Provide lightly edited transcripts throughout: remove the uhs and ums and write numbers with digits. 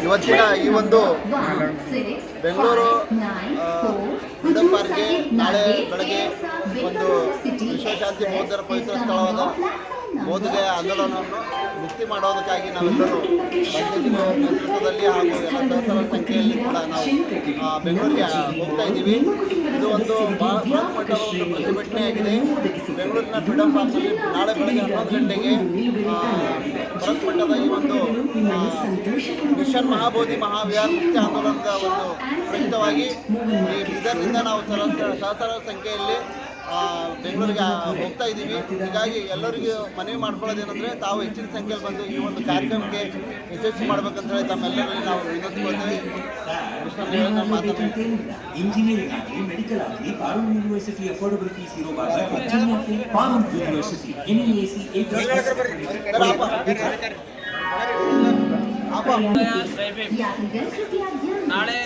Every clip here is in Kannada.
ಇವತ್ತಿನ ಈ ಒಂದು ಬೆಂಗಳೂರು ಫ್ರೀಡಂ ಪಾರ್ಕ್ಗೆ ನಾಳೆ ಬೆಳಗ್ಗೆ ಒಂದು ವಿಶ್ವಶಾಂತಿ ಬೌದ್ಧರ ಪವಿತ್ರ ಸ್ಥಳವಾದ ಬೌದ್ಧಗಯ ಆಂದೋಲನವನ್ನು ಮುಕ್ತಿ ಮಾಡೋದಕ್ಕಾಗಿ ನಾವೆಲ್ಲರೂ ನೇತೃತ್ವದಲ್ಲಿ ಹಾಗೂ ಎಲ್ಲ ಸಹಸ್ರ ಸಂಖ್ಯೆಯಲ್ಲಿ ಕೂಡ ನಾವು ಬೆಂಗಳೂರಿಗೆ ಹೋಗ್ತಾ ಇದ್ದೀವಿ. ಇದು ಒಂದು ಬೃಹತ್ ಮಟ್ಟದ ಒಂದು ಪ್ರತಿಭಟನೆಯಾಗಿದೆ. ಬೆಂಗಳೂರಿನ ಫ್ರೀಡಂ ಪಾರ್ಕ್ನಲ್ಲಿ ನಾಳೆ ಬೆಳಗ್ಗೆ 11 ಗಂಟೆಗೆ ಬೃಹತ್ ಮಟ್ಟದ ಈ ಒಂದು ಮಿಷನ್ ಮಹಾಬೋಧಿ ಮಹಾವಿಹಾರ ಮುಕ್ತಿ ಆಂದೋಲನದ ಒಂದು ಪ್ರಯುಕ್ತವಾಗಿ ಈ ಬೀದರ್ನಿಂದ ನಾವು ಸಹಸ್ರ ಸಂಖ್ಯೆಯಲ್ಲಿ ಬೆಂಗಳೂರಿಗೆ ಹೋಗ್ತಾ ಇದ್ದೀವಿ. ಹೀಗಾಗಿ ಎಲ್ಲರಿಗೂ ಮನವಿ ಮಾಡ್ಕೊಳ್ಳೋದೇನೆಂದರೆ ತಾವು ಹೆಚ್ಚಿನ ಸಂಖ್ಯೆಯಲ್ಲಿ ಬಂದು ಈ ಒಂದು ಕಾರ್ಯಕ್ರಮಕ್ಕೆ ಯಶಸ್ವಿ ಮಾಡಬೇಕಂತೇಳಿ ತಮ್ಮೆಲ್ಲರಲ್ಲಿ ನಾವು ವಿನಂತಿಸ್ಕೊಳ್ತೇವೆ. ಇಂಜಿನಿಯರಿಂಗ್ ಆಗಲಿ, ಮೆಡಿಕಲ್ ಆಗಲಿ, ಪಾರೂರ್ ಯೂನಿವರ್ಸಿಟಿ ಅಫೋರ್ಡಬಲ್ ಫೀಸ್ ಇರೋ ಪಾರೂರ್ ಯೂನಿವರ್ಸಿಟಿ ನಾಳೆ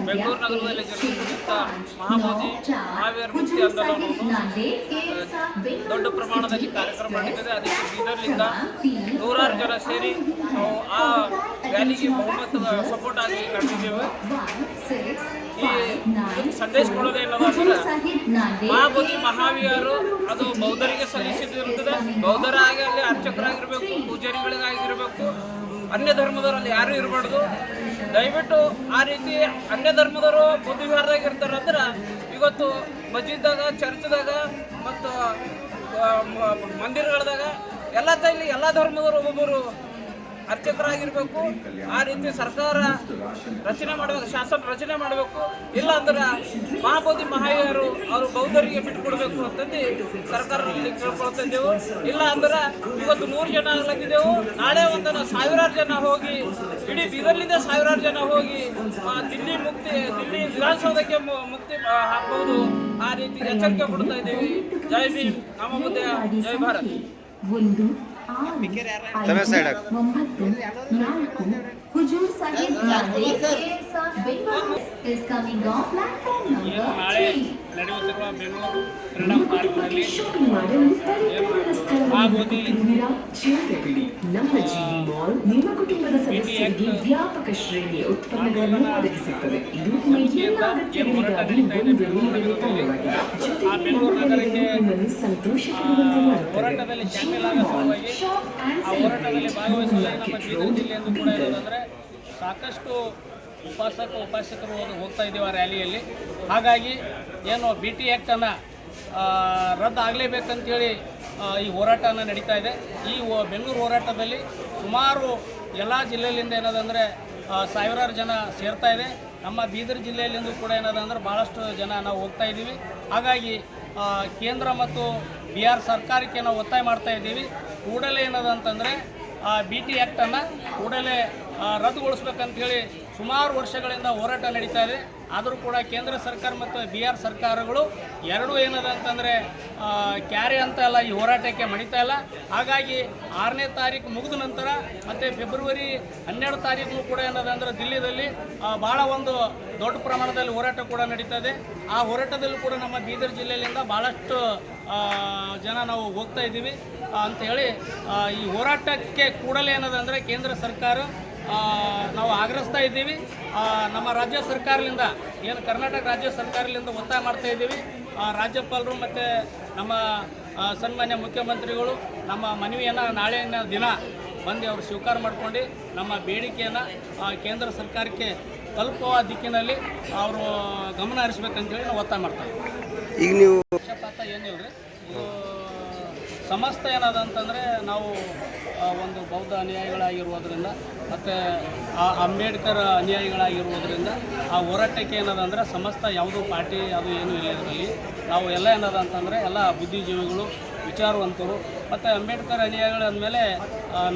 ಬೆಂಗಳೂರು ನಗರದಲ್ಲಿ ಜರುಗುತ್ತಿದ್ದ ಮಹಾಬೋಧಿ ಮಹಾವೀರ ಮುಕ್ತಿ ಆಂದೋಲನವನ್ನು ದೊಡ್ಡ ಪ್ರಮಾಣದಲ್ಲಿ ಕಾರ್ಯಕ್ರಮ ನಡೀತದೆ. ಅದಕ್ಕೆ ಬೀದರ್ನಿಂದ ನೂರಾರು ಜನ ಸೇರಿ ನಾವು ಆ ರ್ಯಾಲಿಗೆ ಬಹುಮತದ ಸಪೋರ್ಟ್ ಆಗಿ ನಡೆದಿದ್ದೇವೆ. ಈ ಸಂದೇಶ ಕೊಡೋದೇನಂದ್ರೆ ಮಹಾಬೋಧಿ ಮಹಾವೀರರು ಅದು ಬೌದ್ಧರಿಗೆ ಸಲ್ಲಿಸಿದಿರುತ್ತದೆ. ಬೌದ್ಧರಾಗಿ ಅಲ್ಲಿ ಅರ್ಚಕರಾಗಿರಬೇಕು, ಪೂಜಾರಿಗಳಿಗಾಗಿರಬೇಕು, ಅನ್ಯ ಧರ್ಮದವರಲ್ಲಿ ಯಾರೂ ಇರಬಾರ್ದು. ದಯವಿಟ್ಟು ಆ ರೀತಿ ಅನ್ಯ ಧರ್ಮದವರು ಬುದ್ಧ ವಿಹಾರದಾಗ ಇರ್ತಾರಂದ್ರೆ ಇವತ್ತು ಮಸ್ಜಿದ್ದಾಗ, ಚರ್ಚ್ದಾಗ ಮತ್ತು ಮಂದಿರಗಳದಾಗ ಎಲ್ಲ ತೈಲಿ ಎಲ್ಲ ಧರ್ಮದವರು ಒಬ್ಬೊಬ್ಬರು ಅರ್ಚಕರಾಗಿರ್ಬೇಕು. ಆ ರೀತಿ ಸರ್ಕಾರ ರಚನೆ ಮಾಡಬೇಕು, ಶಾಸನ ರಚನೆ ಮಾಡಬೇಕು. ಇಲ್ಲ ಅಂದ್ರೆ ಮಹಾಬೋಧಿ ಮಹಾವೀರರು ಅವರು ಬೌದ್ಧರಿಗೆ ಬಿಟ್ಟುಕೊಡ್ಬೇಕು ಅಂತಂದು ಸರ್ಕಾರದಲ್ಲಿ ಕೇಳ್ಕೊಳ್ತಿದ್ದೆವು. ಇಲ್ಲ ಅಂದ್ರೆ ಇವತ್ತು 100 ಜನ ಆಗ್ಲತ್ತಿದ್ದೆವು. ನಾಳೆ ಒಂದು 1000 ಜನ ಹೋಗಿ, ಇಡೀ ಬೀದರ್ಲಿಂದ 1000 ಜನ ಹೋಗಿ ದಿಲ್ಲಿ ವಿಧಾನಸೌಧಕ್ಕೆ ಮುಕ್ತಿ ಹಾಕ್ಬಹುದು. ಆ ರೀತಿ ಎಚ್ಚರಿಕೆ ಕೊಡ್ತಾ ಇದ್ದೀವಿ. ಜೈ ಭೀಮ್, ನಮ್ಮ ಮುಂದೆ ಜೈ ಭಾರತ್. ಹುಜೂರ್ Sahib is coming on platform number 3. ನಡೆಯುತ್ತಿರುವ ಬೆಂಗಳೂರು ಫ್ರೀಡಂ ಪಾರ್ಕ್ನಲ್ಲಿ ಮಹಾಬೋಧಿ ನಮ್ಮ ಜಿವಿ ಮಾಲ್ ನಿಮ್ಮ ಕುಟುಂಬದ ಸದಸ್ಯರಿಗೆ ವ್ಯಾಪಕ ಶ್ರೇಣಿಯ ಉತ್ಪನ್ನಗಳನ್ನು ಒದಗಿಸುತ್ತದೆ. ಇದು ಹೋರಾಟದಲ್ಲಿ ಶಾಮೀಲಾದ ಸಲುವಾಗಿ ಆ ಹೋರಾಟದಲ್ಲಿ ಭಾಗವಹಿಸುವುದಾಗಿ ನಮ್ಮ ಬೀದರ್ ಜಿಲ್ಲೆಯನ್ನು ಕೂಡ ಇರೋದಂದರೆ ಸಾಕಷ್ಟು ಉಪಾಸಕರು ಹೋಗ್ತಾ ಇದ್ದೀವಿ ಆ ರ್ಯಾಲಿಯಲ್ಲಿ. ಹಾಗಾಗಿ ಏನು BT ಆ್ಯಕ್ಟನ್ನು ರದ್ದು ಆಗಲೇಬೇಕಂತೇಳಿ ಈ ಹೋರಾಟನ ನಡೀತಾ ಇದೆ. ಈ ಬೆಂಗಳೂರು ಹೋರಾಟದಲ್ಲಿ ಸುಮಾರು ಎಲ್ಲ ಜಿಲ್ಲೆಯಲ್ಲಿಂದ ಏನದಂದರೆ 1000 ಜನ ಸೇರ್ತಾ ಇದೆ. ನಮ್ಮ ಬೀದರ್ ಜಿಲ್ಲೆಯಲ್ಲಿಂದು ಕೂಡ ಏನದಂದ್ರೆ ಭಾಳಷ್ಟು ಜನ ನಾವು ಹೋಗ್ತಾ ಇದ್ದೀವಿ. ಹಾಗಾಗಿ ಕೇಂದ್ರ ಮತ್ತು ಬಿಹಾರ್ ಸರ್ಕಾರಕ್ಕೆ ನಾವು ಒತ್ತಾಯ ಮಾಡ್ತಾ ಇದ್ದೀವಿ. ಕೂಡಲೇ ಏನದಂತಂದರೆ BT ಆ್ಯಕ್ಟನ್ನು ಕೂಡಲೇ ರದ್ದುಗೊಳಿಸ್ಬೇಕಂತೇಳಿ ಸುಮಾರು ವರ್ಷಗಳಿಂದ ಹೋರಾಟ ನಡೀತಾ ಇದೆ. ಆದರೂ ಕೂಡ ಕೇಂದ್ರ ಸರ್ಕಾರ ಮತ್ತು ಬಿಹಾರ್ ಸರ್ಕಾರಗಳು ಎರಡೂ ಏನದ ಅಂತಂದರೆ ಕ್ಯಾರೆ ಅಂತ ಎಲ್ಲ ಈ ಹೋರಾಟಕ್ಕೆ ಮಣಿತಾ ಇಲ್ಲ. ಹಾಗಾಗಿ 6ನೇ ತಾರೀಕು ಮುಗಿದ ನಂತರ ಮತ್ತು ಫೆಬ್ರವರಿ 12 ತಾರೀಕು ಕೂಡ ಏನದಂದ್ರೆ ದಿಲ್ಲಿಯಲ್ಲಿ ಭಾಳ ಒಂದು ದೊಡ್ಡ ಪ್ರಮಾಣದಲ್ಲಿ ಹೋರಾಟ ಕೂಡ ನಡೀತಾ ಇದೆ. ಆ ಹೋರಾಟದಲ್ಲೂ ಕೂಡ ನಮ್ಮ ಬೀದರ್ ಜಿಲ್ಲೆಯಿಂದ ಭಾಳಷ್ಟು ಜನ ನಾವು ಹೋಗ್ತಾ ಇದ್ದೀವಿ ಅಂಥೇಳಿ ಈ ಹೋರಾಟಕ್ಕೆ ಕೂಡಲೇ ಏನದಂದರೆ ಕೇಂದ್ರ ಸರ್ಕಾರ ನಾವು ಆಗ್ರಹಿಸ್ತಾ ಇದ್ದೀವಿ. ನಮ್ಮ ರಾಜ್ಯ ಸರ್ಕಾರದಿಂದ ಏನು ಕರ್ನಾಟಕ ರಾಜ್ಯ ಸರ್ಕಾರದಿಂದ ಒತ್ತಾಯ ಮಾಡ್ತಾ ಇದ್ದೀವಿ. ರಾಜ್ಯಪಾಲರು ಮತ್ತು ನಮ್ಮ ಸನ್ಮಾನ್ಯ ಮುಖ್ಯಮಂತ್ರಿಗಳು ನಮ್ಮ ಮನವಿಯನ್ನು ನಾಳೆಯ ದಿನ ಬಂದು ಅವರು ಸ್ವೀಕಾರ ಮಾಡ್ಕೊಂಡು ನಮ್ಮ ಬೇಡಿಕೆಯನ್ನು ಕೇಂದ್ರ ಸರ್ಕಾರಕ್ಕೆ ತಲುಪುವ ದಿಕ್ಕಿನಲ್ಲಿ ಅವರು ಗಮನ ಹರಿಸ್ಬೇಕಂತೇಳಿ ನಾವು ಒತ್ತಾಯ ಮಾಡ್ತಾ ಇದ್ದೀವಿ. ಈಗ ನೀವು ಪಕ್ಷಪಾತ ಏನಿಲ್ಲ ರೀ, ಇದು ಸಮಸ್ತ ಏನದ ಅಂತಂದರೆ ನಾವು ಒಂದು ಬೌದ್ಧ ಅನುಯಾಯಿಗಳಾಗಿರುವುದರಿಂದ ಮತ್ತು ಅಂಬೇಡ್ಕರ್ ಅನುಯಾಯಿಗಳಾಗಿರುವುದರಿಂದ ಆ ಹೋರಾಟಕ್ಕೆ ಏನದಂದರೆ ಸಮಸ್ತ ಯಾವುದೂ ಪಾರ್ಟಿ ಅದು ಏನೂ ಇಲ್ಲ. ಇದರಲ್ಲಿ ನಾವು ಎಲ್ಲ ಏನದ ಅಂತಂದರೆ ಎಲ್ಲ ಬುದ್ಧಿಜೀವಿಗಳು, ವಿಚಾರವಂತರು ಮತ್ತು ಅಂಬೇಡ್ಕರ್ ಅನುಯಾಯಿಗಳು ಅಂದಮೇಲೆ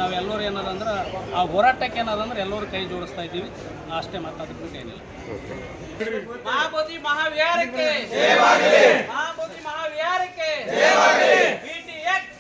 ನಾವೆಲ್ಲರೂ ಏನದಂದ್ರೆ ಆ ಹೋರಾಟಕ್ಕೆ ಏನದಂದ್ರೆ ಎಲ್ಲರೂ ಕೈ ಜೋಡಿಸ್ತಾ ಇದ್ದೀವಿ. ಅಷ್ಟೇ ಮಾತಾಡೋದಕ್ಕೆ ಏನಿಲ್ಲ. ಮಹಾಬೋಧಿ ಮಹಾವಿಹಾರಕ್ಕೆ ಮಹಾಬೋಧಿ ಮಹಾವಿಹಾರಕ್ಕೆ BT ಆ್ಯಕ್ಟ್